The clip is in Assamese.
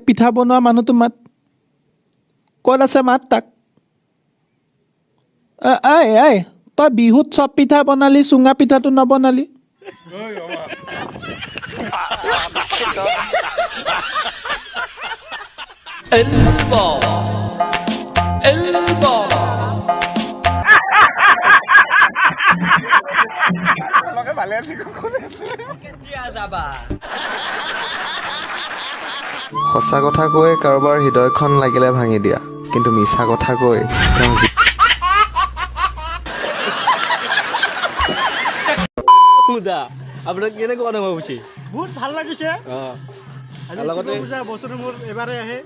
পিঠা বনোৱা মানুহটো মাত ক'ত আছে মাত তাক আই তই বিহুত চব পিঠা বনালি চুঙা পিঠাটো নবনালি সঁচা কথা কৈ কাৰোবাৰ হৃদয়খন লাগিলে ভাঙি দিয়া কিন্তু মিছা কথা কৈ পূজা আপোনাক কেনেকুৱা অনুভৱ হৈছে বহুত ভাল লাগিছে লগতে পূজা বছৰ মোৰ এবাৰে আহে